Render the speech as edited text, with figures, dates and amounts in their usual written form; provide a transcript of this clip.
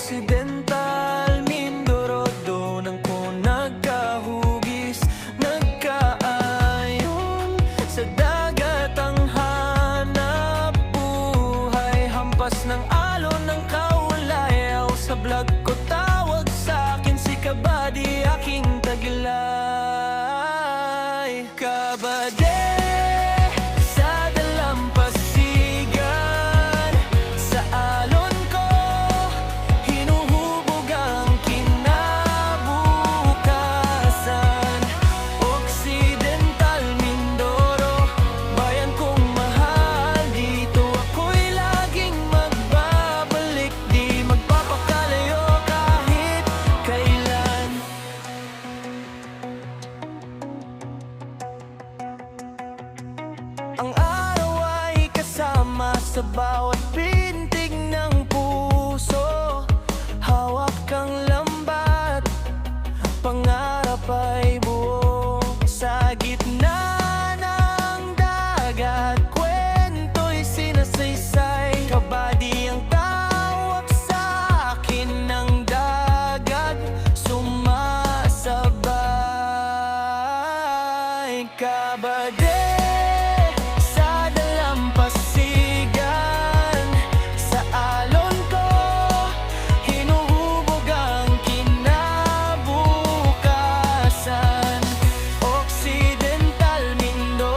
Occidental Mindoro, doon ako nagkahugis, nagkaayon. Sa dagat ang hanap buhay, hampas ng alon ng kaulayaw. Sa vlog ko tawag sa'kin si Kabady, aking tagilay. Kabady sa dalampasigan, sa alon ko hinuhubog ang kinabukasan. Occidental Mindoro, bayan kong mahal, dito ako'y laging magbabalik, di magpapakalayo kahit kailan. Ang araw ay kasama sa bawat pintig ng puso. Hawak kang lambat, pangarap ay buo. Sa gitna ng dagat, kwento'y sinasaysay. Kabady ang tawag sa akin ng dagat, sumasabay. Kabady